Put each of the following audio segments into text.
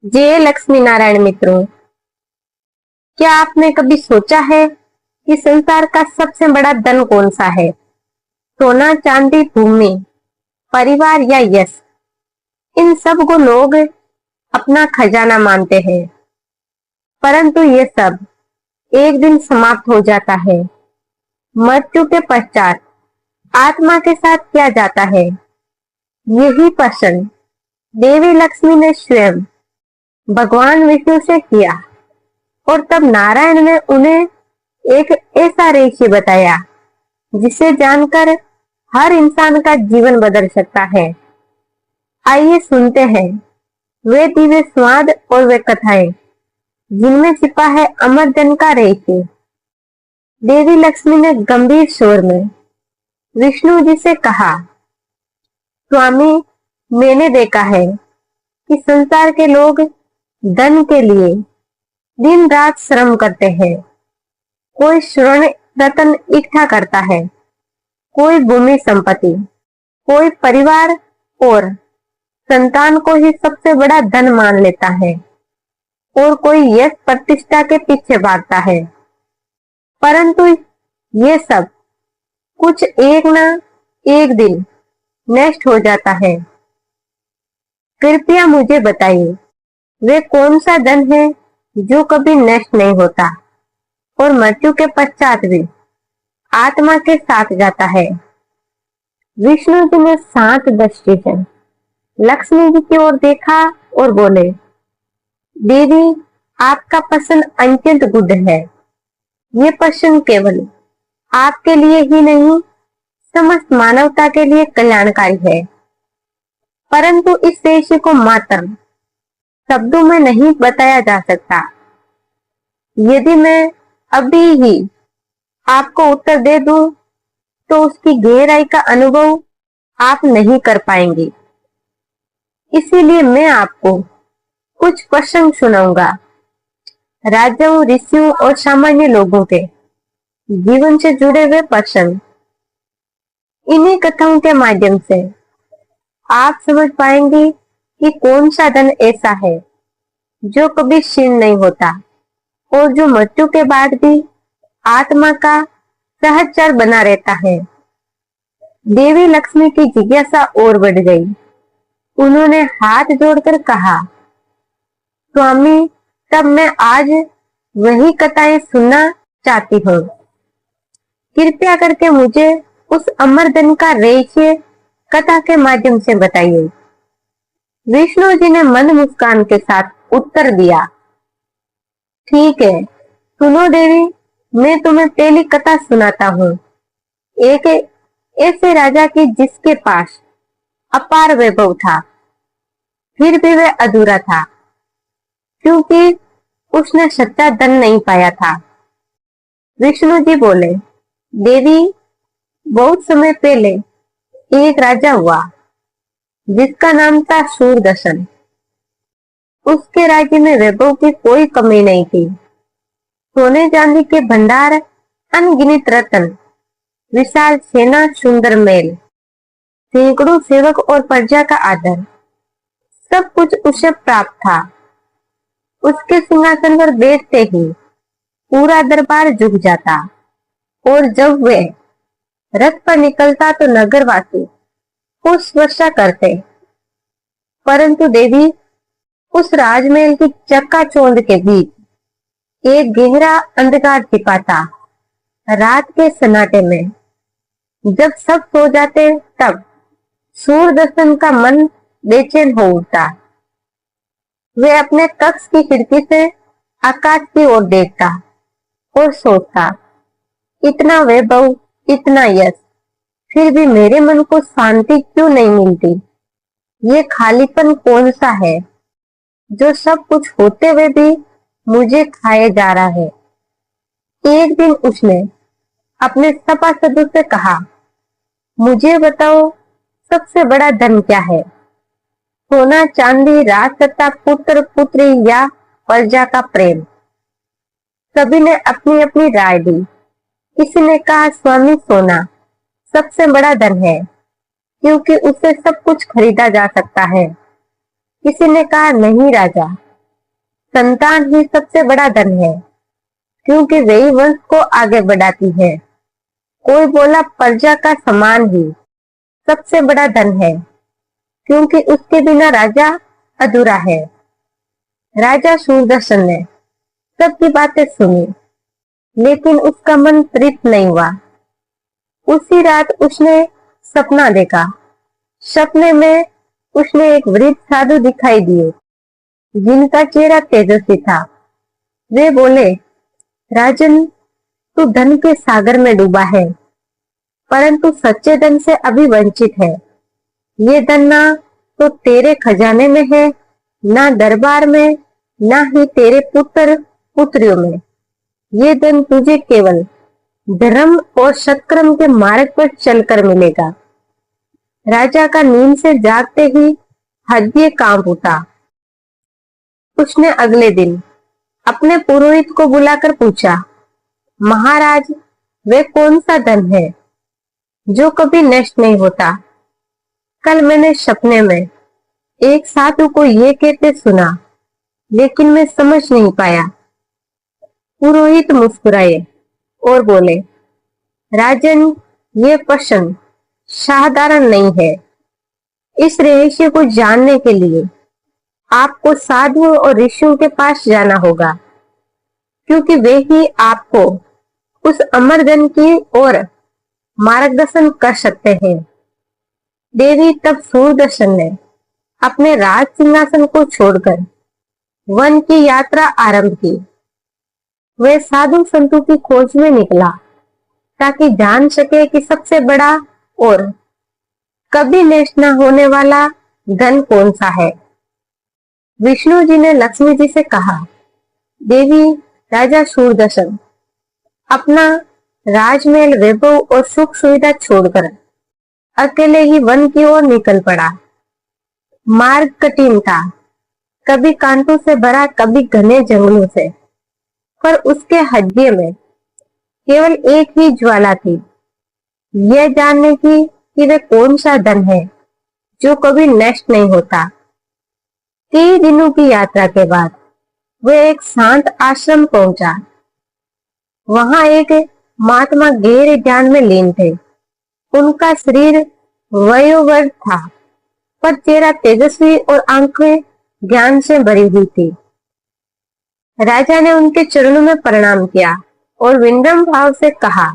जय लक्ष्मी नारायण मित्रों, क्या आपने कभी सोचा है कि संसार का सबसे बड़ा धन कौन सा है? सोना, चांदी, भूमि, परिवार या यश? इन सब को लोग अपना खजाना मानते हैं, परंतु ये सब एक दिन समाप्त हो जाता है। मृत्यु के पश्चात आत्मा के साथ क्या जाता है, यही प्रश्न देवी लक्ष्मी ने स्वयं भगवान विष्णु से किया और तब नारायण ने उन्हें एक ऐसा रहस्य बताया जिसे जानकर हर इंसान का जीवन बदल सकता है। आइए सुनते हैं वे दिव्य स्वाद और वे कथाएं जिनमें छिपा है अमर धन का रहस्य। देवी लक्ष्मी ने गंभीर स्वर में विष्णु जी से कहा, स्वामी, मैंने देखा है कि संसार के लोग धन के लिए दिन रात श्रम करते हैं। कोई स्वर्ण रत्न इकट्ठा करता है, कोई भूमि संपत्ति, कोई परिवार और संतान को ही सबसे बड़ा धन मान लेता है और कोई यश प्रतिष्ठा के पीछे भागता है। परंतु ये सब कुछ एक ना एक दिन नष्ट हो जाता है। कृपया मुझे बताइए, वे कौन सा धन है जो कभी नष्ट नहीं होता और मृत्यु के पश्चात भी आत्मा के साथ जाता है? विष्णु जी ने शांत दृष्टि से लक्ष्मी जी की ओर देखा और बोले, देवी, आपका प्रश्न अत्यंत गुड है। ये प्रश्न केवल आपके लिए ही नहीं, समस्त मानवता के लिए कल्याणकारी है। परंतु इस रहस्य को मात्र शब्दों में नहीं बताया जा सकता। यदि मैं अभी ही आपको उत्तर दे दूं, तो उसकी गहराई का अनुभव आप नहीं कर पाएंगे। इसीलिए मैं आपको कुछ प्रश्न सुनाऊंगा, राजाओं, ऋषियों और सामान्य लोगों के जीवन से जुड़े हुए प्रश्न। इन्हीं कथाओं के माध्यम से आप समझ पाएंगे कि कौन सा धन ऐसा है जो कभी क्षीण नहीं होता और जो मृत्यु के बाद भी आत्मा का सहचर बना रहता है। देवी लक्ष्मी की जिज्ञासा और बढ़ गई। उन्होंने हाथ जोड़कर कहा, स्वामी, तब मैं आज वही कथाएं सुनना चाहती हूँ। कृपया करके मुझे उस अमर धन का रहस्य कथा के माध्यम से बताइए। विष्णु जी ने मंद मुस्कान के साथ उत्तर दिया, ठीक है, सुनो देवी, मैं तुम्हें पहली कथा सुनाता हूँ। एक ऐसे राजा की जिसके पास अपार वैभव था, फिर भी वह अधूरा था क्योंकि उसने सच्चा धन नहीं पाया था। विष्णु जी बोले, देवी, बहुत समय पहले एक राजा हुआ जिसका नाम था सूरदर्शन। उसके राज्य में वैभव की कोई कमी नहीं थी। सोने चांदी के भंडार, अनगिनत रत्न, विशाल सेना, सुंदर महल, सैकड़ों सेवक और प्रजा का आदर, सब कुछ उसे प्राप्त था। उसके सिंहासन पर बैठते ही पूरा दरबार झुक जाता और जब वह रथ पर निकलता तो नगरवासी पुष्प वर्षा करते। परंतु देवी, उस राजमहल की चकाचौंध के बीच एक गहरा अंधकार छिपा था। रात के सन्नाटे में जब सब सो जाते, तब सूरदर्शन का मन बेचैन हो उठता। वह अपने कक्ष की खिड़की से आकाश की ओर देखता और सोचता, इतना वैभव, इतना यश, फिर भी मेरे मन को शांति क्यों नहीं मिलती? ये खालीपन कौन सा है जो सब कुछ होते हुए भी मुझे खाए जा रहा है? एक दिन उसने अपने सभासदों से कहा, मुझे बताओ, सबसे बड़ा धन क्या है? सोना, चांदी, राजसत्ता, पुत्र पुत्री या प्रजा का प्रेम? सभी ने अपनी अपनी राय दी। किसी ने कहा, स्वामी, सोना सबसे बड़ा धन है क्योंकि उससे सब कुछ खरीदा जा सकता है। किसी ने कहा, नहीं राजा, संतान ही सबसे बड़ा धन है, क्योंकि वही वंश को आगे बढ़ाती है। कोई बोला प्रजा का सम्मान ही सबसे बड़ा धन है, क्योंकि उसके बिना राजा अधूरा है। राजा सूरदर्शन ने सबकी बातें सुनी, लेकिन उसका मन तृप्त नहीं हुआ। उसी रात उसने सपना देखा। सपने में उसने एक वृद्ध साधु दिखाई दिए, जिनका चेहरा तेजस्वी था। वे बोले, राजन, तू धन के सागर में डूबा है, परंतु सच्चे धन से अभी वंचित है। ये धन ना तो तेरे खजाने में है, ना दरबार में, ना ही तेरे पुत्र पुत्रियों में। ये धन तुझे केवल धर्म और सत्कर्म के मार्ग पर चलकर मिलेगा। राजा का नींद से जागते ही हृदय कांप उठा। उसने अगले दिन अपने पुरोहित को बुलाकर पूछा, महाराज, वे कौन सा धन है जो कभी नष्ट नहीं होता? कल मैंने सपने में एक साधु को ये कहते सुना, लेकिन मैं समझ नहीं पाया। पुरोहित मुस्कुराए और बोले, राजन, ये प्रश्न साधारण नहीं है। इस रहस्य को जानने के लिए आपको साधुओं और ऋषियों के पास जाना होगा, क्योंकि वे ही आपको उस अमर धन की ओर मार्गदर्शन कर सकते हैं। देवी तब सूरदर्शन ने अपने राज सिंहासन को छोड़कर वन की यात्रा आरंभ की। वे साधु संतों की खोज में निकला, ताकि जान सके कि सबसे बड़ा और कभी नष्ट न होने वाला धन कौन सा है। विष्णु जी ने लक्ष्मी जी से कहा, देवी, राजा सूरदर्शन अपना राजमहल, वैभव और सुख सुविधा छोड़कर अकेले ही वन की ओर निकल पड़ा। मार्ग कठिन था, कभी कांटों से भरा, कभी घने जंगलों से, पर उसके हृदय में केवल एक ही ज्वाला थी, यह जानने की कि वे कौन सा धन है जो कभी नष्ट नहीं होता। 3 दिनों की यात्रा के बाद वे एक शांत आश्रम पहुंचा। वहां एक महात्मा गहरे ध्यान में लीन थे। उनका शरीर वयोवृद्ध था, पर चेहरा तेजस्वी और आंखें ज्ञान से भरी हुई थी। राजा ने उनके चरणों में प्रणाम किया और विनम्र भाव से कहा,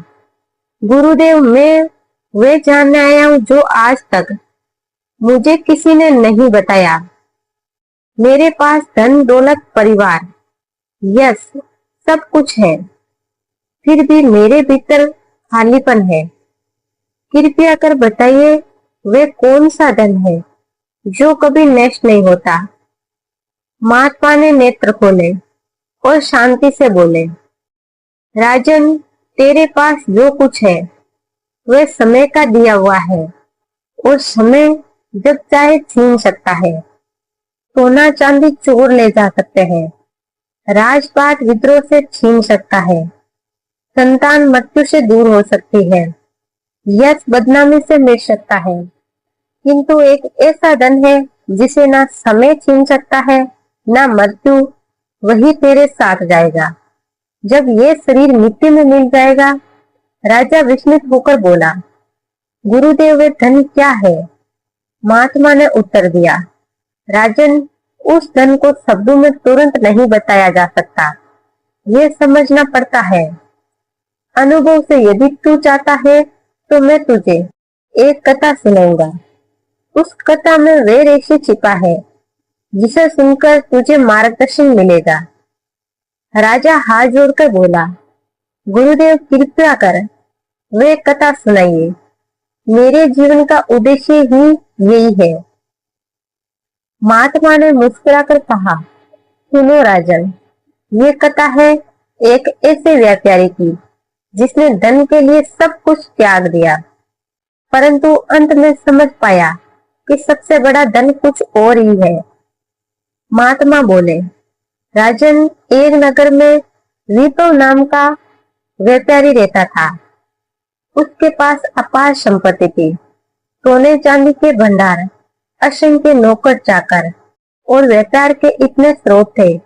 गुरुदेव, मैं वे जानने आया हूं जो आज तक मुझे किसी ने नहीं बताया। मेरे पास धन, दौलत, परिवार, यश सब कुछ है, फिर भी मेरे भीतर खालीपन है। कृपया कर बताइए, वे कौन सा धन है जो कभी नष्ट नहीं होता। महात्मा ने नेत्र खोले और शांति से बोले, राजन, तेरे पास जो कुछ है वह समय का दिया हुआ है, और समय जब चाहे छीन सकता है। सोना चांदी चोर ले जा सकते हैं, राजपाट विद्रोह से छीन सकता है, संतान मृत्यु से दूर हो सकती है, यश बदनामी से मिट सकता है, किंतु एक ऐसा धन है जिसे ना समय छीन सकता है, ना मृत्यु, वही तेरे साथ जाएगा। जब ये शरीर मिट्टी में मिल जाएगा। राजा विस्मित होकर बोला, गुरुदेव, वे धन क्या है? महात्मा ने उत्तर दिया, राजन, उस धन को शब्दों में तुरंत नहीं बताया जा सकता, ये समझना पड़ता है। अनुभव से यदि तू चाहता है तो मैं तुझे एक कथा सुनाऊंगा। उस कथा में वे रहस्य छिपा है जिसे सुनकर तुझे मार्गदर्शन मिलेगा। राजा हाथ जोड़कर बोला, गुरुदेव, कृपया कर वे कथा सुनाइए, मेरे जीवन का उद्देश्य ही यही है। महात्मा ने मुस्कुराकर कहा, सुनो राजन, ये कथा है एक ऐसे व्यापारी की जिसने धन के लिए सब कुछ त्याग दिया, परंतु अंत में समझ पाया कि सबसे बड़ा धन कुछ और ही है। महात्मा बोले, राजन, एक नगर में विपव नाम का व्यापारी रहता था। उसके पास अपार संपत्ति थी, सोने चांदी के भंडार, असंख्य नौकर चाकर और व्यापार के इतने स्रोत थे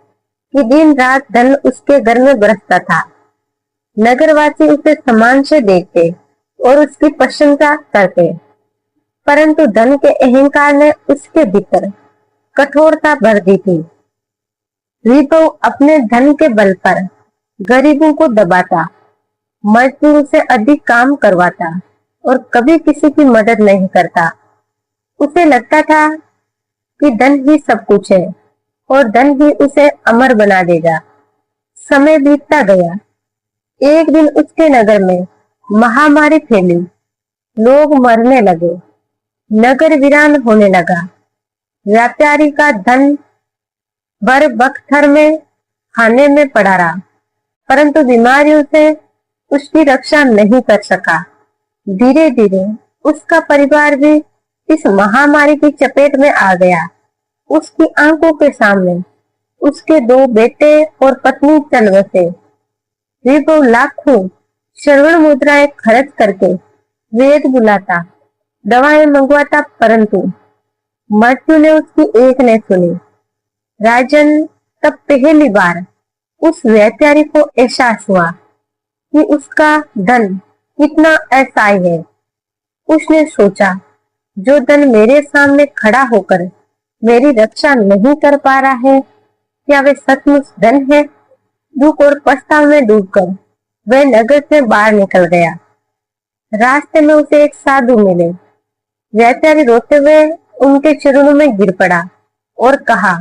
कि दिन रात धन उसके घर में बरसता था। नगरवासी उसे सम्मान से देखते और उसकी प्रशंसा करते, परंतु धन के अहंकार ने उसके भीतर कठोरता भर दी थी। रितो अपने धन के बल पर गरीबों को दबाता, मजदूरों से अधिक काम करवाता और कभी किसी की मदद नहीं करता। उसे लगता था कि धन ही सब कुछ है और धन ही उसे अमर बना देगा। समय बीतता गया। एक दिन उसके नगर में महामारी फैली, लोग मरने लगे, नगर वीरान होने लगा। व्यापारी का धन भर बख्तर में खाने में पड़ा रहा, परंतु बीमारियों से उसकी रक्षा नहीं कर सका। धीरे धीरे उसका परिवार भी इस महामारी की चपेट में आ गया। उसकी आंखों के सामने उसके 2 बेटे और पत्नी चल बसे। वो लाखों श्रवण मुद्राएं खर्च करके वेद बुलाता, दवाएं मंगवाता, परंतु मृत्यु ने उसकी एक ने सुनी। राजन, तब पहली बार उस व्यापारी को एहसास हुआ कि उसका धन कितना असहाय है। उसने सोचा, जो धन मेरे सामने खड़ा होकर मेरी रक्षा नहीं कर पा रहा है, क्या वे सचमुच धन है? दुख और पछताव में डूबकर वह नगर से बाहर निकल गया। रास्ते में उसे एक साधु मिले। व्यापारी रोते हुए उनके चरणों में गिर पड़ा और कहा,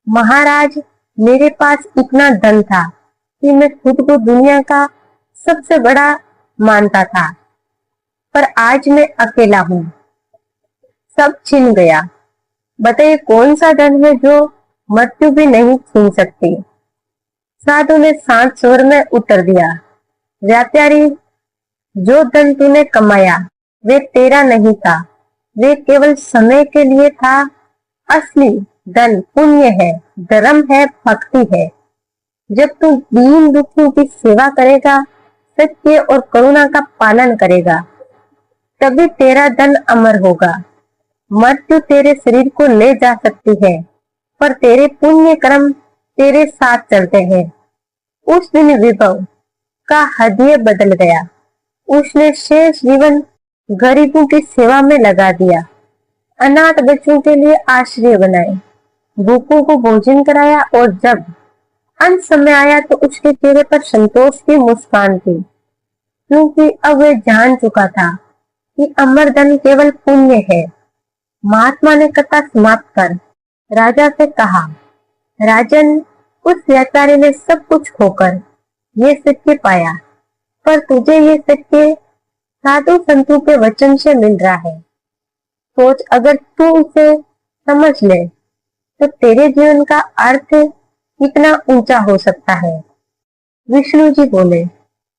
महाराज, मेरे पास इतना धन था कि मैं खुद को दुनिया का सबसे बड़ा मानता था, पर आज मैं अकेला हूँ, सब छिन गया। बताइए कौन सा धन है जो मृत्यु भी नहीं छीन सकती? साधु ने शांत स्वर में उत्तर दिया, व्यापारी, जो धन तूने कमाया वे तेरा नहीं था, वे केवल समय के लिए था। असली धन पुण्य है, धर्म है, भक्ति है। जब तू दीन दुखियों की सेवा करेगा, सत्य और करुणा का पालन करेगा, तभी तेरा धन अमर होगा। मृत्यु तेरे शरीर को ले जा सकती है, पर तेरे पुण्य कर्म तेरे साथ चलते हैं। उस दिन विभव का हृदय बदल गया। उसने शेष जीवन गरीबों की सेवा में लगा दिया, अनाथ बच्चों के लिए आश्रय बनाए, भूखों को भोजन कराया, और जब अंत समय आया तो उसके चेहरे पर संतोष की मुस्कान थी, क्योंकि अब वह जान चुका था कि अमर धन केवल पुण्य है। महात्मा ने कथा समाप्त कर राजा से कहा, राजन, उस व्यापारी ने सब कुछ खोकर ये सत्य पाया, पर तुझे ये सत्य साधु संतों के वचन से मिल रहा है। सोच, अगर तू उसे समझ ले तो तेरे जीवन का अर्थ कितना ऊंचा हो सकता है। विष्णु जी बोले,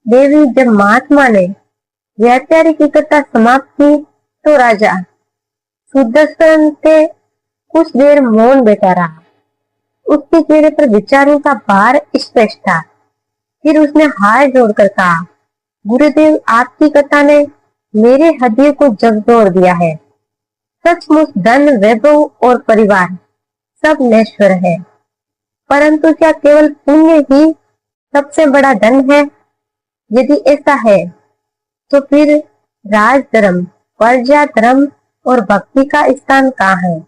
देवी, जब महात्मा ने व्यापारी की कथा समाप्त की तो राजा सुदर्शन से कुछ देर मौन बैठा रहा। उसके चेहरे पर विचारों का भार स्पष्ट था। फिर उसने हाथ जोड़कर कहा, गुरुदेव, आपकी कथा ने मेरे हृदय को झकझोर दिया है। सचमुच धन, वैभव और परिवार सब नश्वर है, परंतु क्या केवल पुण्य ही सबसे बड़ा धन है? यदि ऐसा है तो फिर राज धर्म, प्रजा धर्म और भक्ति का स्थान कहाँ है?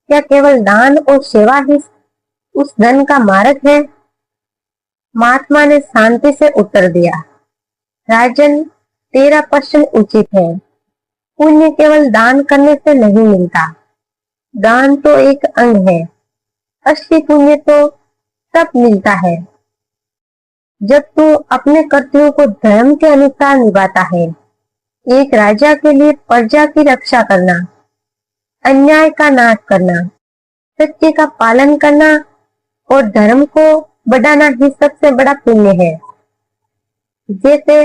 क्या केवल दान और सेवा ही उस धन का मार्ग है? महात्मा ने शांति से उत्तर दिया, राजन, तेरा प्रश्न उचित है। पुण्य केवल दान करने से नहीं मिलता। दान तो एक अंग है, असली पुण्य तो तब मिलता है जब तू अपने कर्तव्यों को धर्म के अनुसार निभाता है। एक राजा के लिए प्रजा की रक्षा करना, अन्याय का नाश करना, सत्य का पालन करना और धर्म को बढ़ाना ही सबसे बड़ा पुण्य है। जैसे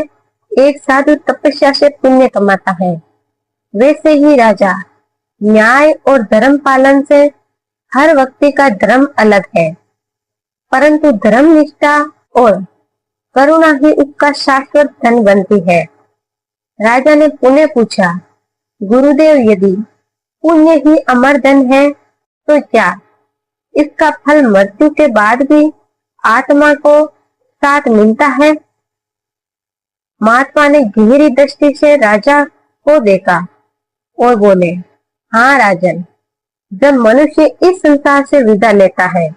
एक साधु तपस्या से पुण्य कमाता है, वैसे ही राजा न्याय और धर्म पालन से हर व्यक्ति का धर्म अलग है, परंतु धर्म निष्ठा और करुणा ही उसका शाश्वत धन बनती है। राजा ने पुनः पूछा, गुरुदेव, यदि पुण्य ही अमर धन है तो क्या इसका फल मृत्यु के बाद भी आत्मा को साथ मिलता है। महात्मा ने गहरी दृष्टि से राजा को देखा और बोले, हाँ राजन, जब मनुष्य इस संसार से विदा लेता है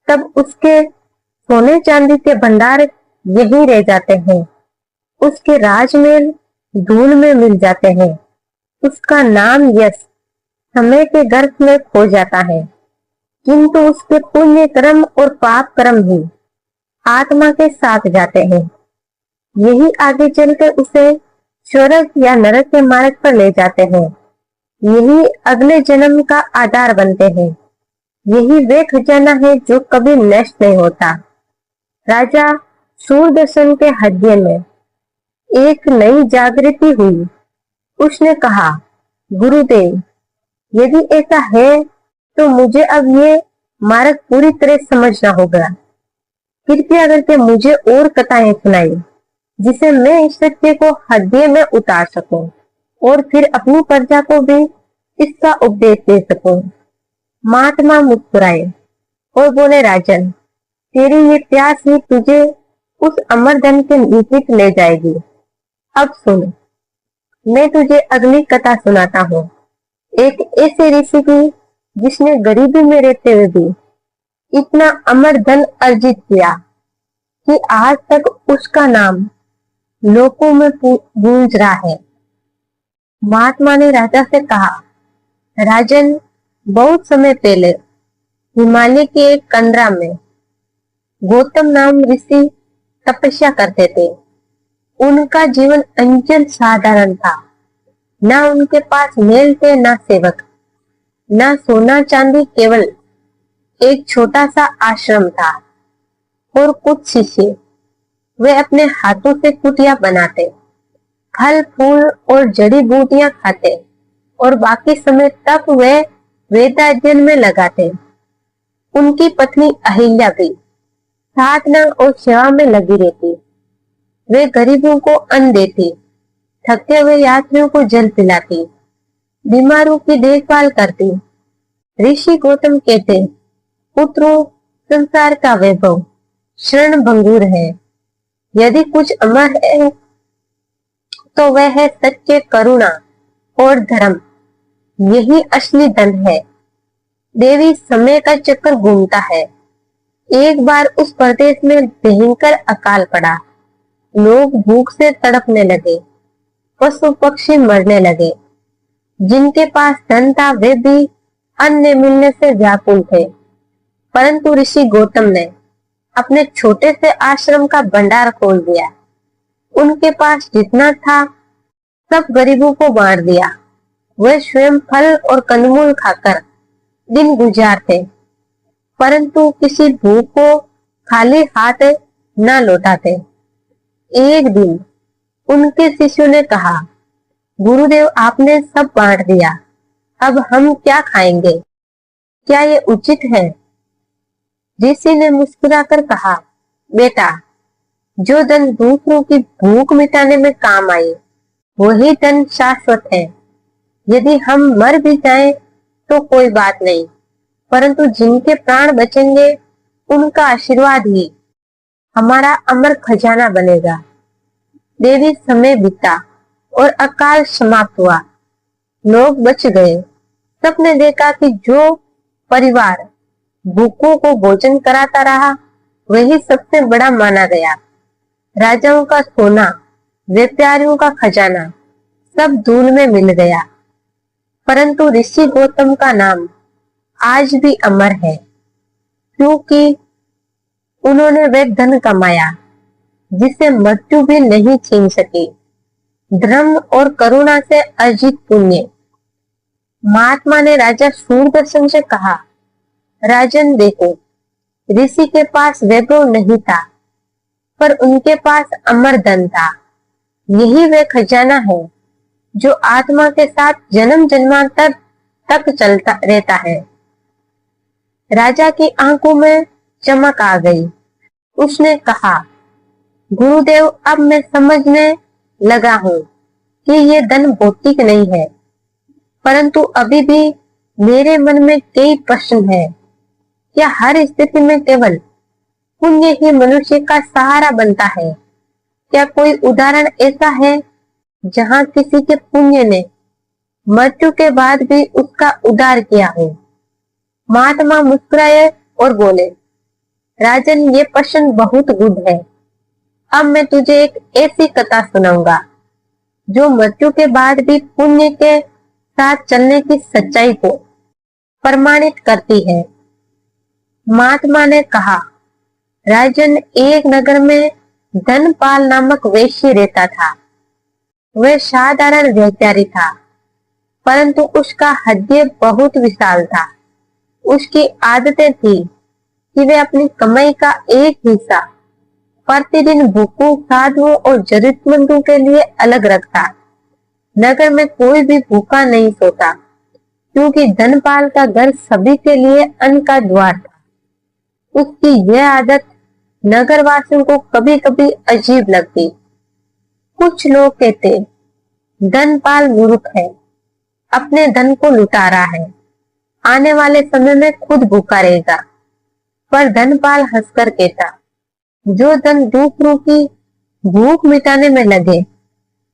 तब उसके सोने चांदी के भंडार यही रह जाते हैं। उसके राजमहल धूल में मिल जाते हैं। उसका नाम यश समय के गर्भ में खो जाता है, किंतु उसके पुण्य कर्म और पाप कर्म ही आत्मा के साथ जाते हैं। यही आगे चलकर उसे स्वर्ग या नरक के मार्ग पर ले जाते हैं। यही अगले जन्म का आधार बनते हैं। यही वे खजाना है जो कभी नष्ट नहीं होता। राजा सूरदर्शन के हृदय में एक नई जागृति हुई। उसने कहा, गुरुदेव, यदि ऐसा है तो मुझे अब ये मार्ग पूरी तरह समझना होगा। कृपया करके मुझे और कथाएं सुनाइए, जिसे मैं इस सत्य को हृदय में उतार सकूं और फिर अपनी प्रजा को भी इसका उपदेश दे सकूं। महात्मा मुस्कुराए और बोले, राजन, तेरी ये प्यास ही तुझे उस अमर धन के निकट ले जाएगी। अब सुन, मैं तुझे अगली कथा सुनाता हूँ। एक ऐसे ऋषि की जिसने गरीबी में रहते हुए भी इतना अमर धन अर्जित किया कि आज तक उसका नाम लोकों में गूंज रहा है। महात्मा ने राजा से कहा, राजन, बहुत समय पहले हिमालय के एक कंदरा में गौतम नाम ऋषि तपस्या करते थे। उनका जीवन अंचल साधारण था। ना उनके पास मेल थे, ना सेवक, ना सोना चांदी, केवल एक छोटा सा आश्रम था और कुछ शिष्य। वे अपने हाथों से कुटिया बनाते, फल फूल और जड़ी बूटियां खाते और बाकी समय तक वे वेदाध्ययन में लगाते। उनकी पत्नी अहिल्या भी साधना और सेवा में लगी रहती। वे गरीबों को अन्न देती, थके हुए यात्रियों को जल पिलाती, बीमारों की देखभाल करती। ऋषि गौतम कहते, पुत्रों, संसार का वैभव क्षण भंगुर है। यदि कुछ अमर है तो वह है सत्य, करुणा और धर्म। यही असली धन है। देवी समय का चक्कर घूमता है। एक बार उस प्रदेश में भयंकर अकाल पड़ा। लोग भूख से तड़पने लगे, पशु पक्षी मरने लगे। जिनके पास धन था वे भी अन्न मिलने से व्याकुल थे। परंतु ऋषि गौतम ने अपने छोटे से आश्रम का भंडार खोल दिया। उनके पास जितना था सब गरीबों को बांट दिया। वे स्वयं फल और कंदमूल खाकर दिन गुजारते, परंतु किसी भूख को खाली हाथ न लौटाते। एक दिन उनके शिष्यों ने कहा, गुरुदेव, आपने सब बांट दिया, अब हम क्या खाएंगे? क्या ये उचित है? ऋषि ने मुस्कुराकर कहा, बेटा, जो धन दूसरों की भूख मिटाने में काम आए वही धन शाश्वत है। यदि हम मर भी जाएं तो कोई बात नहीं, परंतु जिनके प्राण बचेंगे उनका आशीर्वाद ही हमारा अमर खजाना बनेगा। देवी समय बीता और अकाल समाप्त हुआ। लोग बच गए। सबने देखा कि जो परिवार भूखों को भोजन कराता रहा वही सबसे बड़ा माना गया। राजाओं का सोना, व्यापारियों का खजाना सब धूल में मिल गया, परंतु ऋषि गौतम का नाम आज भी अमर है, क्योंकि उन्होंने वह धन कमाया जिसे मृत्यु भी नहीं छीन सकी, धर्म और करुणा से अर्जित पुण्य। महात्मा ने राजा सूरदर्शन से कहा, राजन देखो, ऋषि के पास वैभव नहीं था, पर उनके पास अमर धन था। यही वह खजाना है जो आत्मा के साथ जन्म जन्मांतर तक चलता रहता है। राजा की आंखों में चमक आ गई। उसने कहा, गुरुदेव, अब मैं समझने लगा हूँ कि ये धन भौतिक नहीं है, परंतु अभी भी मेरे मन में कई प्रश्न हैं। क्या हर स्थिति में केवल पुण्य ही मनुष्य का सहारा बनता है। क्या कोई उदाहरण ऐसा है जहाँ किसी के पुण्य ने मृत्यु के बाद भी उसका उद्धार किया हो? महात्मा मुस्कुराए और बोले, राजन, ये प्रश्न बहुत गुड है। अब मैं तुझे एक ऐसी कथा सुनाऊंगा जो मृत्यु के बाद भी पुण्य के साथ चलने की सच्चाई को प्रमाणित करती है। महात्मा ने कहा, राजन, एक नगर में धनपाल नामक वेश्य रहता था। वह साधारण व्यापारी था, परंतु उसका हृदय बहुत विशाल था। उसकी आदतें थी कि वह अपनी कमाई का एक हिस्सा प्रतिदिन भूखों, साधुओं और जरूरतमंदों के लिए अलग रखता। नगर में कोई भी भूखा नहीं सोता, क्योंकि धनपाल का घर सभी के लिए अन्न का द्वार था। उसकी यह आदत नगरवासियों को कभी कभी अजीब लगती। कुछ लोग कहते, धनपाल मूर्ख है, अपने धन को लुटा रहा है, आने वाले समय में खुद भूखा रहेगा। पर धनपाल हंसकर कहता, जो धन दूसरों की भूख मिटाने में लगे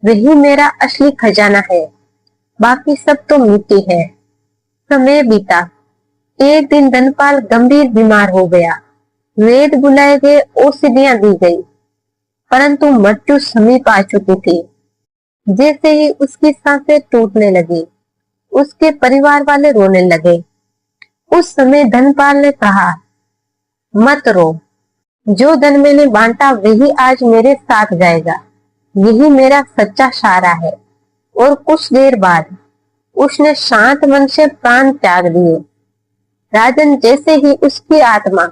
वही मेरा असली खजाना है, बाकी सब तो मिट्टी है। समय बीता। एक दिन धनपाल गंभीर बीमार हो गया। वेद बुलाए गए, औषधियां दी गई, परंतु मृत्यु समीप आ चुकी थी। जैसे ही उसकी सांसें टूटने लगी, उसके परिवार वाले रोने लगे। उस समय धनपाल ने कहा, मत रो, जो धन मैंने बांटा वही आज मेरे साथ जाएगा। यही मेरा सच्चा सहारा है। और कुछ देर बाद उसने शांत मन से प्राण त्याग दिए। राजन, जैसे ही उसकी आत्मा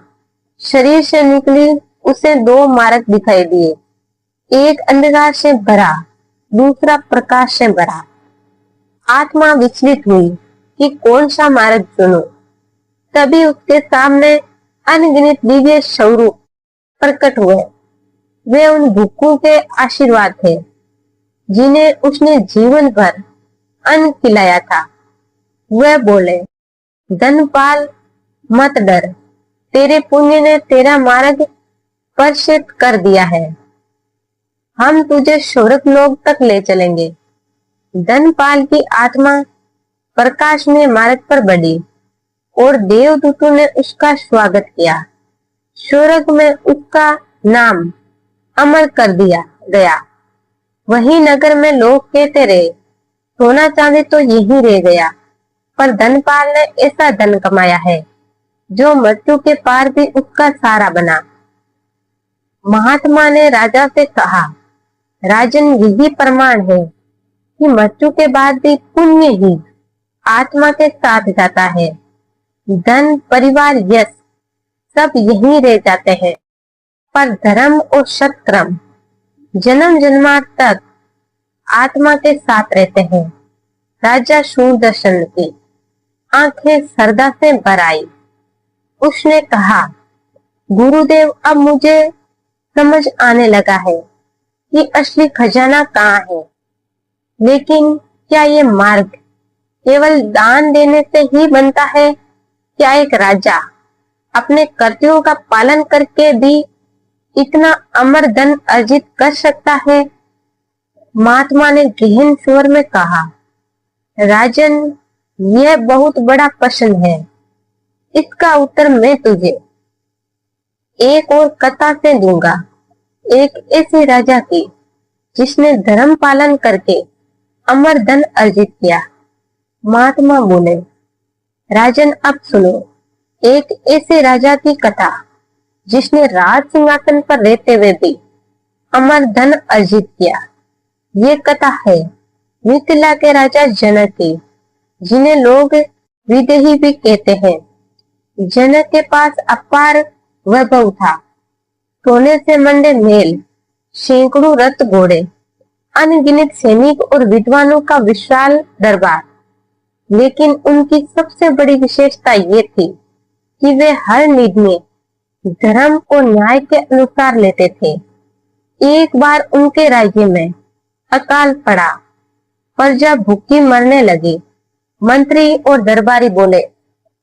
शरीर से निकली, उसे दो मार्ग दिखाई दिए। एक अंधकार से भरा, दूसरा प्रकाश से भरा। आत्मा विचलित हुई कि कौन सा मार्ग चुनो। तभी उसके सामने अनगिनत दिव्य स्वरूप प्रकट हुए। वे उन भूखों के आशीर्वाद थे जिन्हें उसने जीवन भर अन्न खिलाया था। वह बोले, धनपाल, मत डर, तेरे पुण्य ने तेरा मार्ग प्रशस्त कर दिया है। हम तुझे स्वर्ग लोक तक ले चलेंगे। धनपाल की आत्मा प्रकाश में मार्ग पर बढ़ी और देवदूतों ने उसका स्वागत किया। स्वर्ग में उसका नाम अमर कर दिया गया। वही नगर में लोग कहते रहे, सोना चांदी तो यही रह गया, पर धनपाल ने ऐसा धन कमाया है जो मृत्यु के पार भी उसका सहारा बना। महात्मा ने राजा से कहा, राजन, यही प्रमाण है कि मृत्यु के बाद भी पुण्य ही आत्मा के साथ जाता है। धन, परिवार, यश सब यहीं रह जाते हैं, पर धर्म और सत्कर्म जन्म जन्मांतर तक आत्मा के साथ रहते हैं। राजा सूरदर्शन की आंखें श्रद्धा से भर आई। उसने कहा, गुरुदेव, अब मुझे समझ आने लगा है कि असली खजाना कहाँ है। लेकिन क्या ये मार्ग केवल दान देने से ही बनता है? क्या एक राजा अपने कर्तव्यों का पालन करके भी इतना अमर धन अर्जित कर सकता है? महात्मा ने गहन स्वर में कहा, राजन, यह बहुत बड़ा प्रश्न है। इसका उत्तर मैं तुझे एक और कथा से दूंगा। एक ऐसे राजा की जिसने धर्म पालन करके अमर धन अर्जित किया। महात्मा बोले, राजन, अब सुनो एक ऐसे राजा की कथा जिसने राज सिंहासन पर रहते हुए भी अमर धन अर्जित किया। ये कथा है मिथिला के राजा जनक की, जिन्हें लोग विदेही भी कहते हैं। जनक के पास अपार वैभव था। सोने से मंडे महल, सैकड़ों रथ घोड़े, अनगिनत सैनिक और विद्वानों का विशाल दरबार। लेकिन उनकी सबसे बड़ी विशेषता ये थी कि वे हर निर्णय धर्म और न्याय के अनुसार लेते थे। एक बार उनके राज्य में अकाल पड़ा, प्रजा भूखी मरने लगी। मंत्री और दरबारी बोले,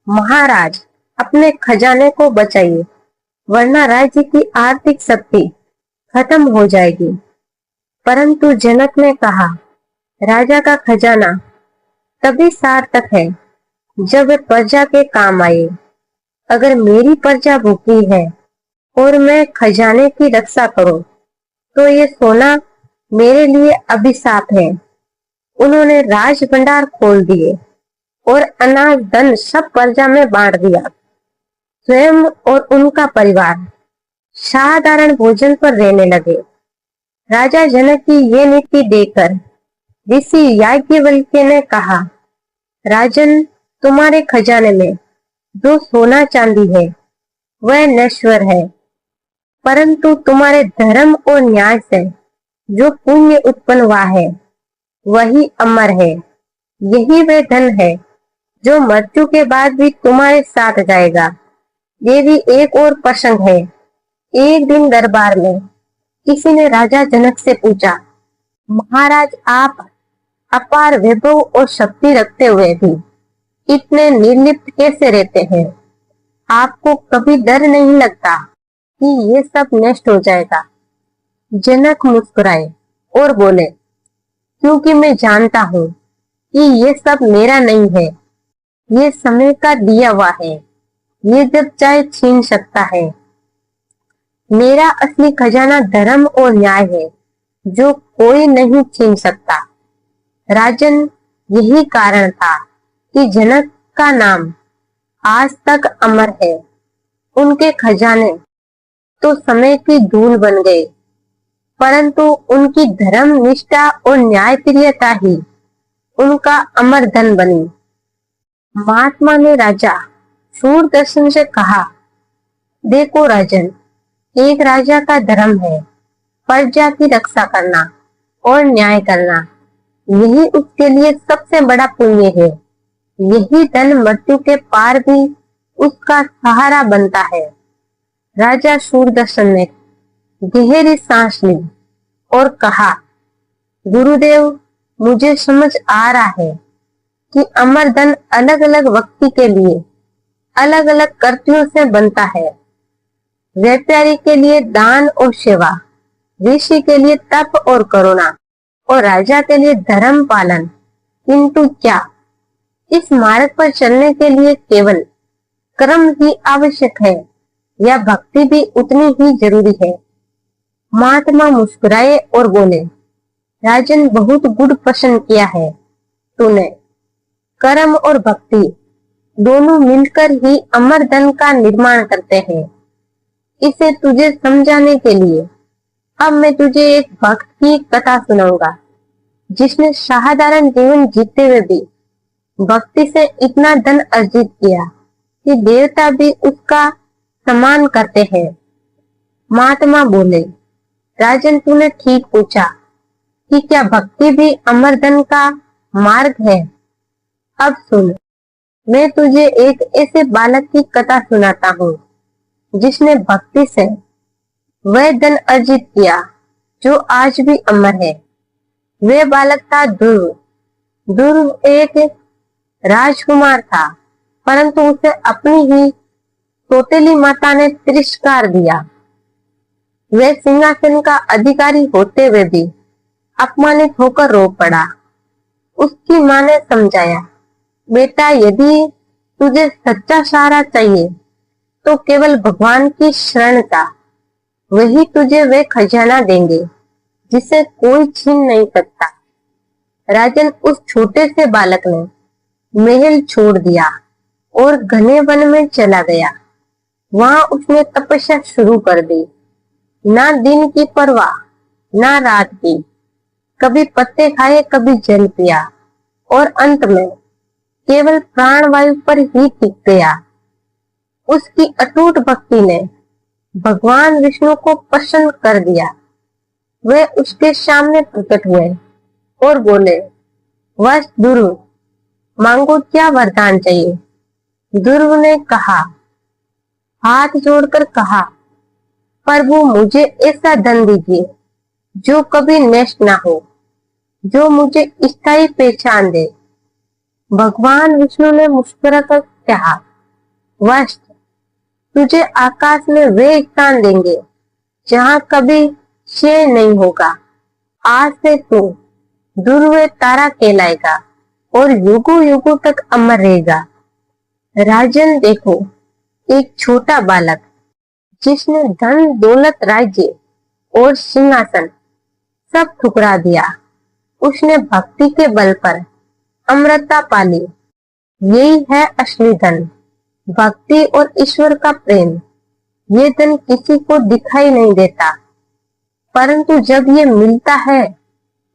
महाराज, अपने खजाने को बचाइए, वरना राज्य की आर्थिक शक्ति खत्म हो जाएगी। परंतु जनक ने कहा, राजा का खजाना तभी सार्थक है जब वह प्रजा के काम आए। अगर मेरी प्रजा भूखी है और मैं खजाने की रक्षा करूं, तो ये सोना मेरे लिए अभिशाप है। उन्होंने राज भंडार खोल दिए और अनाज धन सब प्रजा में बांट दिया। स्वयं और उनका परिवार साधारण भोजन पर रहने लगे। राजा जनक की ये नीति देखकर ऋषि याज्ञवल्क्य ने कहा, राजन, तुम्हारे खजाने में जो सोना चांदी है वह नश्वर है, परंतु तुम्हारे धर्म और न्याय से जो पुण्य उत्पन्न हुआ है वही अमर है। यही वह धन है जो मृत्यु के बाद भी तुम्हारे साथ जाएगा। ये भी एक और प्रसंग है। एक दिन दरबार में किसी ने राजा जनक से पूछा, महाराज, आप अपार वैभव और शक्ति रखते हुए भी इतने निर्लिप्त कैसे रहते हैं? आपको कभी डर नहीं लगता कि ये सब नष्ट हो जाएगा? जनक मुस्कुराए और बोले, क्योंकि मैं जानता हूँ कि ये सब मेरा नहीं है, ये समय का दिया हुआ है। ये जब चाहे छीन सकता है। मेरा असली खजाना धर्म और न्याय है जो कोई नहीं छीन सकता। राजन, यही कारण था कि जनक का नाम आज तक अमर है। उनके खजाने तो समय की धूल बन गए, परंतु उनकी धर्म निष्ठा और न्यायप्रियता ही उनका अमर धन बनी। महात्मा ने राजा शूरदर्शन से कहा, देखो राजन, एक राजा का धर्म है प्रजा की रक्षा करना और न्याय करना। यही उसके लिए सबसे बड़ा पुण्य है। यही धन मृत्यु के पार भी उसका सहारा बनता है। राजा शूरदर्शन ने गहरी सांस ली और कहा, गुरुदेव, मुझे समझ आ रहा है कि अमर धन अलग अलग व्यक्ति के लिए अलग अलग कर्तव्यों से बनता है। व्यापारी के लिए दान और सेवा, ऋषि के लिए तप और करुणा, और राजा के लिए धर्म पालन। किंतु क्या इस मार्ग पर चलने के लिए केवल कर्म ही आवश्यक है या भक्ति भी उतनी ही जरूरी है? महात्मा मुस्कुराए और बोले, राजन, बहुत गुड प्रश्न किया है तूने। कर्म और भक्ति दोनों मिलकर ही अमर धन का निर्माण करते हैं। इसे तुझे समझाने के लिए अब मैं तुझे एक भक्त की कथा सुनाऊंगा, जिसने साधारण जीवन जीते हुए भी भक्ति से इतना धन अर्जित किया कि देवता भी उसका सम्मान करते हैं। महात्मा बोले, राजन, तूने ठीक पूछा कि क्या भक्ति भी अमर धन का मार्ग है। अब सुन, मैं तुझे एक ऐसे बालक की कथा सुनाता हूँ जिसने भक्ति से वह धन अर्जित किया जो आज भी अमर है। वह बालक था ध्रुव। ध्रुव एक राजकुमार था, परंतु उसे अपनी ही सौतेली माता ने तिरस्कार दिया। वह सिंहासन का अधिकारी होते हुए भी अपमानित होकर रो पड़ा। उसकी मां ने समझाया, बेटा, यदि तुझे सच्चा सहारा चाहिए तो केवल भगवान की शरण जा। वही तुझे वे खजाना देंगे जिसे कोई छीन नहीं सकता। राजन, उस छोटे से बालक ने महल छोड़ दिया और घने वन में चला गया। वहां उसने तपस्या शुरू कर दी। ना दिन की परवाह, ना रात की। कभी पत्ते खाए, कभी जल पिया, और अंत में केवल प्राणवायु पर ही टिक गया। उसकी अटूट भक्ति ने भगवान विष्णु को प्रसन्न कर दिया। वे उसके सामने प्रकट हुए और बोले, वत्स ध्रुव, मांगो, क्या वरदान चाहिए? ध्रुव ने कहा, हाथ जोड़कर कहा, प्रभु, मुझे ऐसा धन दीजिए जो कभी नष्ट ना हो, जो मुझे स्थायी पहचान दे। भगवान विष्णु ने मुस्कुराकर कहा, वत्स, तुझे आकाश में वे स्थान देंगे जहाँ कभी क्षय नहीं होगा। आज से तू ध्रुव तारा कहलाएगा और युगों युगों तक अमर रहेगा। राजन देखो, एक छोटा बालक जिसने धन दौलत राज्य और सिंहासन सब ठुकरा दिया, उसने भक्ति के बल पर अमरता पाली। यही है असली धन, भक्ति और ईश्वर का प्रेम। ये धन किसी को दिखाई नहीं देता, परंतु जब ये मिलता है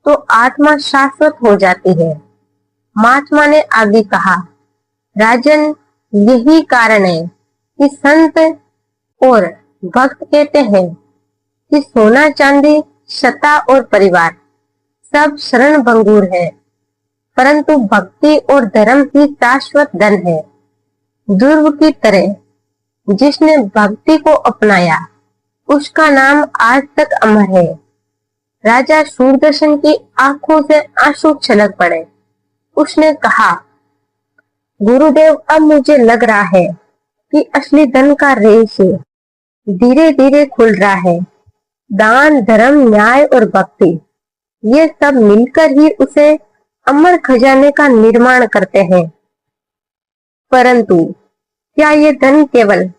तो आत्मा शाश्वत हो जाती है। महात्मा ने आगे कहा, राजन, यही कारण है कि संत और भक्त कहते हैं कि सोना चांदी सत्ता और परिवार सब शरण भंगुर है, परंतु भक्ति और धर्म ही शाश्वत धन है। ध्रुव की तरह जिसने भक्ति को अपनाया, उसका नाम आज तक अमर है। राजा सूरदर्शन की आंखों से आंसू छलक पड़े। उसने कहा, गुरुदेव, अब मुझे लग रहा है कि असली धन का रहस्य धीरे धीरे खुल रहा है। दान, धर्म, न्याय और भक्ति, ये सब मिलकर ही उसे अमर खजाने का निर्माण करते हैं। परंतु क्या ये धन केवल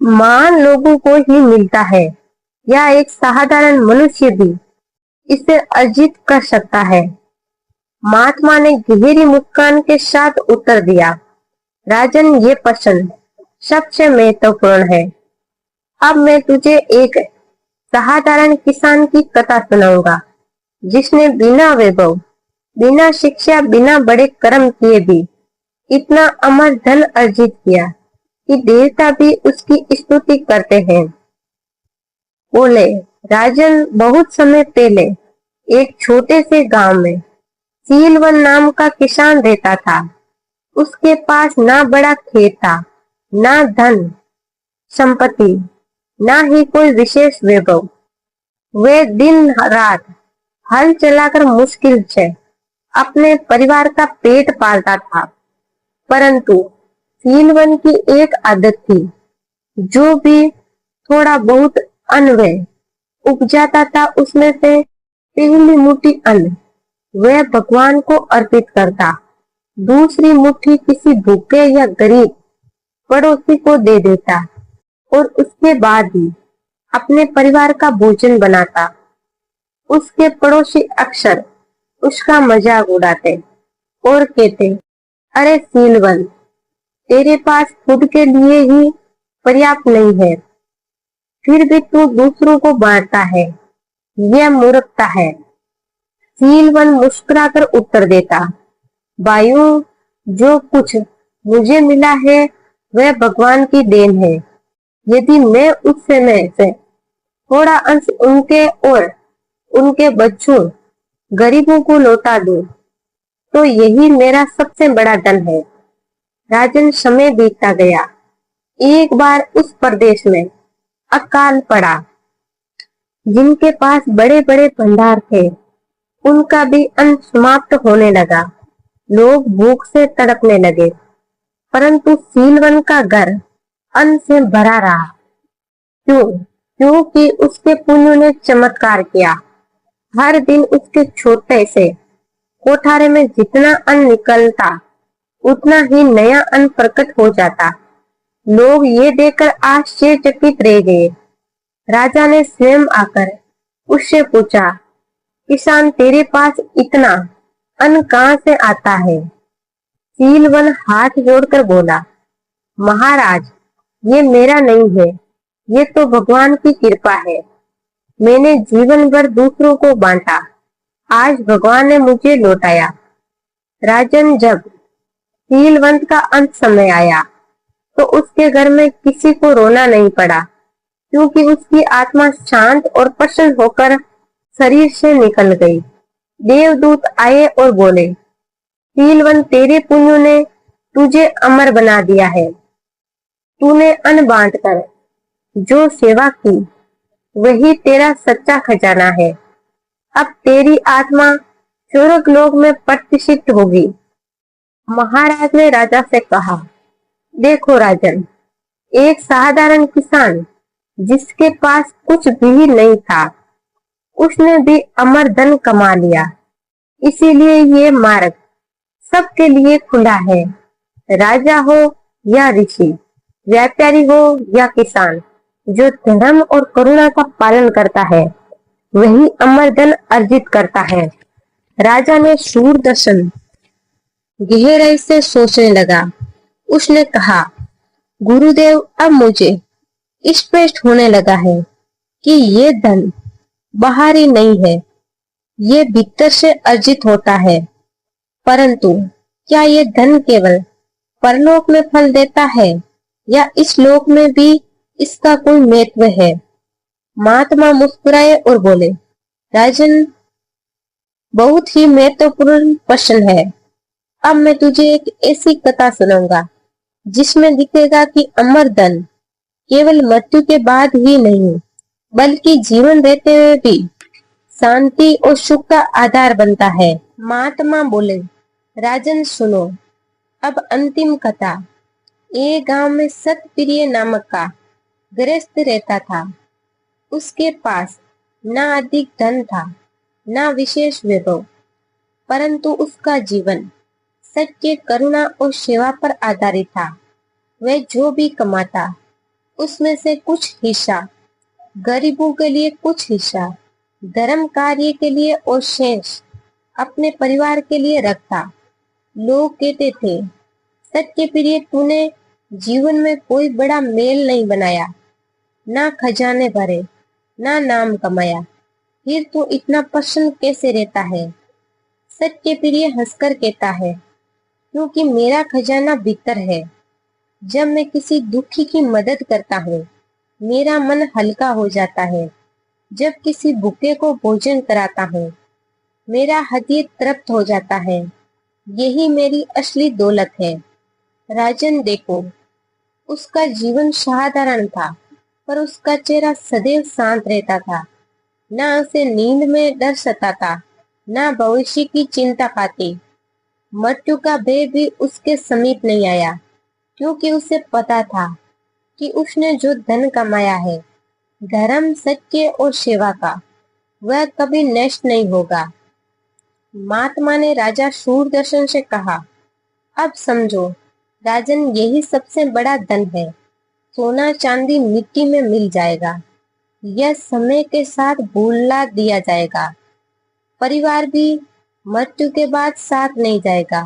महान लोगों को ही मिलता है या एक साधारण मनुष्य भी इसे अर्जित कर सकता है? महात्मा ने गहरी मुस्कान के साथ उत्तर दिया, राजन, ये प्रश्न सबसे महत्वपूर्ण है। अब मैं तुझे एक साधारण किसान की कथा सुनाऊंगा, जिसने बिना वैभव, बिना शिक्षा, बिना बड़े कर्म किए भी इतना अमर धन अर्जित किया कि देवता भी उसकी स्तुति करते हैं। बोले, राजन, बहुत समय पहले एक छोटे से गांव में सीलवन नाम का किसान रहता था। उसके पास ना बड़ा खेत था, ना धन संपत्ति, ना ही कोई विशेष वैभव। वे दिन रात हल चलाकर मुश्किल से अपने परिवार का पेट पालता था। परंतु सीलवन की एक आदत थी, जो भी थोड़ा बहुत अन्न वह उपजाता था, उसमें से पहली मुट्ठी अन्न वह भगवान को अर्पित करता, दूसरी मुट्ठी किसी भूखे या गरीब पड़ोसी को दे देता और उसके बाद ही अपने परिवार का भोजन बनाता। उसके पड़ोसी अक्सर उसका मजाक उड़ाते और कहते, अरे सीलवन, तेरे पास खुद के लिए ही पर्याप्त नहीं है, फिर भी तू दूसरों को बांटता है, यह मूर्खता है। सीलवन मुस्कुराकर उत्तर देता, भाइयों, जो कुछ मुझे मिला है वह भगवान की देन है। यदि मैं उस समय से थोड़ा अंश उनके और उनके बच्चों गरीबों को लौटा दूं, तो यही मेरा सबसे बड़ा धन है। राजन, समय बीतता गया। एक बार उस प्रदेश में अकाल पड़ा। जिनके पास बड़े बड़े भंडार थे, उनका भी अन्न समाप्त होने लगा। लोग भूख से तड़पने लगे, परंतु सीलवन का घर अन्न से भरा रहा। क्यों? क्योंकि उसके पुण्य ने चमत्कार किया। हर दिन उसके छोटे से कोठारे में जितना अन्न निकलता, उतना ही नया अन्न प्रकट हो जाता। लोग ये देखकर आश्चर्यचकित रह गए। राजा ने स्वयं आकर उससे पूछा, किसान, तेरे पास इतना अन्न कहाँ से आता है? सीलवन हाथ जोड़कर बोला, महाराज, ये मेरा नहीं है, ये तो भगवान की कृपा है। मैंने जीवन भर दूसरों को बांटा, आज भगवान ने मुझे लौटाया। राजन, जब सीलवंत का अंत समय आया तो उसके घर में किसी को रोना नहीं पड़ा, क्योंकि उसकी आत्मा शांत और प्रसन्न होकर शरीर से निकल गई। देवदूत आए और बोले, सीलवंत, तेरे पुण्यों ने तुझे अमर बना दिया है। तूने अन्न बांटकर जो सेवा की, वही तेरा सच्चा खजाना है। अब तेरी आत्मा स्वर्ग लोक में प्रतिष्ठित होगी। महाराज ने राजा से कहा, देखो राजन, एक साधारण किसान जिसके पास कुछ भी नहीं था, उसने भी अमर धन कमा लिया। इसीलिए ये मार्ग सबके लिए खुला है। राजा हो या ऋषि, व्यापारी हो या किसान, जो धर्म और करुणा का पालन करता है वही अमर धन अर्जित करता है। राजा ने शूरदर्शन गहराई से सोचने लगा। उसने कहा, गुरुदेव, अब मुझे स्पष्ट होने लगा है कि ये धन बाहरी नहीं है, ये भीतर से अर्जित होता है। परंतु क्या ये धन केवल परलोक में फल देता है या इस लोक में भी इसका कोई महत्व है? महात्मा मुस्कुराए और बोले, राजन, बहुत ही महत्वपूर्ण प्रश्न है। अब मैं तुझे एक ऐसी कथा सुनाऊंगा जिसमें दिखेगा कि अमर धन केवल मृत्यु के बाद ही नहीं, बल्कि जीवन रहते हुए भी शांति और सुख का आधार बनता है। महात्मा बोले, राजन सुनो, अब अंतिम कथा। एक गांव में सतप्रिय नामक का गृहस्थ रहता था। उसके पास न अधिक धन था, न विशेष वैभव, परंतु उसका जीवन सत्य, करुणा और सेवा पर आधारित था। वह जो भी कमाता उसमें से कुछ हिस्सा गरीबों के लिए, कुछ हिस्सा धर्म कार्य के लिए और शेष अपने परिवार के लिए रखता। लोग कहते थे, सत्य प्रिय, तूने जीवन में कोई बड़ा मेल नहीं बनाया, ना खजाने भरे, ना नाम कमाया, फिर तू इतना प्रसन्न कैसे रहता है? सत्य प्रिय हंसकर कहता है, क्योंकि मेरा खजाना भीतर है। जब मैं किसी दुखी की मदद करता हूँ, मेरा मन हल्का हो जाता है। जब किसी भूखे को भोजन कराता हूँ, मेरा हृदय तृप्त हो जाता है। यही मेरी असली दौलत है। राजन देखो, उसका जीवन साधारण था, पर उसका चेहरा सदैव शांत रहता था। न उसे नींद में डर सताता, न भविष्य की चिंता खाती। मृत्यु का भय भी उसके समीप नहीं आया, क्योंकि उसे पता था कि उसने जो धन कमाया है, धर्म, सत्य और सेवा का, वह कभी नष्ट नहीं होगा। महात्मा ने राजा शूरदर्शन से कहा, अब समझो राजन, यही सबसे बड़ा धन है। सोना चांदी मिट्टी में मिल जाएगा, यह समय के साथ भूला दिया जाएगा। परिवार भी मृत्यु के बाद साथ नहीं जाएगा।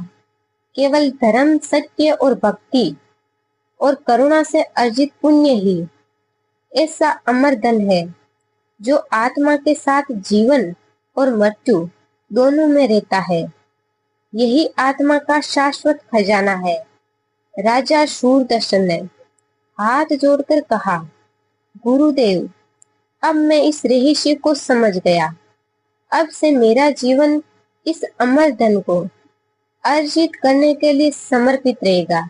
केवल धर्म, सत्य और भक्ति और करुणा से अर्जित पुण्य ही ऐसा अमर धन है जो आत्मा के साथ जीवन और मृत्यु दोनों में रहता है। यही आत्मा का शाश्वत खजाना है। राजा शूरदर्शन ने हाथ जोड़कर कहा, गुरुदेव, अब मैं इस रहस्य को समझ गया। अब से मेरा जीवन इस अमर धन को अर्जित करने के लिए समर्पित रहेगा।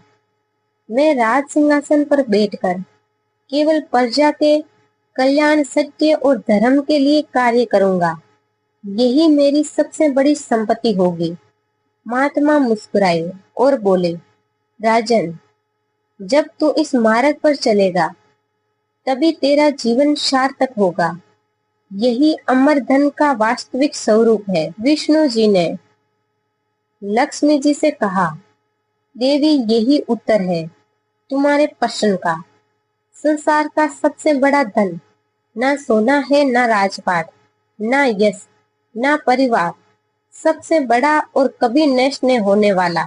मैं राज सिंहासन पर बैठकर केवल प्रजा के कल्याण, सत्य और धर्म के लिए कार्य करूंगा। यही मेरी सबसे बड़ी संपत्ति होगी। महात्मा मुस्कुराए और बोले, राजन, जब तू इस मार्ग पर चलेगा तभी तेरा जीवन सार्थक होगा। यही अमर धन का वास्तविक स्वरूप है। विष्णु जी ने लक्ष्मी जी से कहा, देवी, यही उत्तर है तुम्हारे प्रश्न का। संसार का सबसे बड़ा धन ना सोना है, ना राजपाट, ना यश, ना परिवार। सबसे बड़ा और कभी नष्ट नहीं होने वाला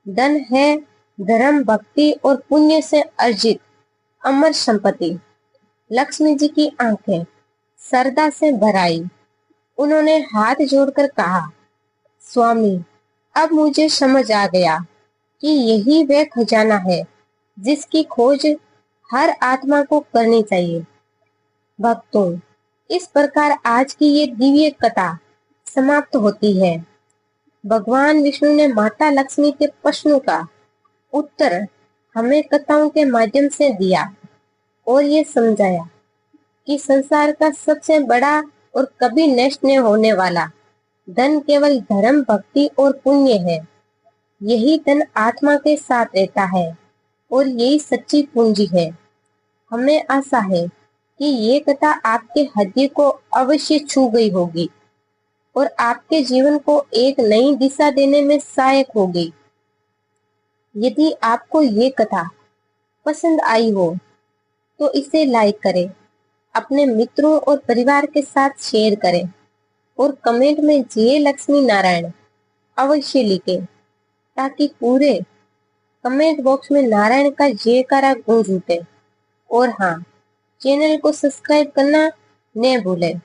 धन है धर्म, भक्ति और पुण्य से अर्जित अमर संपत्ति। लक्ष्मी जी की आंखें श्रद्धा से भर आई। उन्होंने हाथ जोड़कर कहा, स्वामी, अब मुझे समझ आ गया कि यही वह खजाना है जिसकी खोज हर आत्मा को करनी चाहिए। भक्तों, इस प्रकार आज की ये दिव्य कथा समाप्त होती है। भगवान विष्णु ने माता लक्ष्मी के प्रश्नों का उत्तर हमें कथाओं के माध्यम से दिया और ये समझाया कि संसार का सबसे बड़ा और कभी नष्ट नहीं होने वाला धन केवल धर्म, भक्ति और पुण्य है। यही धन आत्मा के साथ रहता है और यही सच्ची पूंजी है। हमें आशा है कि ये कथा आपके हृदय को अवश्य छू गई होगी और आपके जीवन को एक नई दिशा देने में सहायक होगी। यदि आपको ये कथा पसंद आई हो तो इसे लाइक करें, अपने मित्रों और परिवार के साथ शेयर करें और कमेंट में जय लक्ष्मी नारायण अवश्य लिखें ताकि पूरे कमेंट बॉक्स में नारायण का जयकारा गूंज उठे। और हाँ, चैनल को सब्सक्राइब करना न भूलें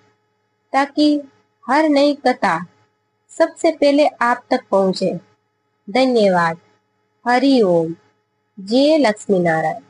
ताकि हर नई कथा सबसे पहले आप तक पहुंचे। धन्यवाद। हरि ओम। जय लक्ष्मी नारायण।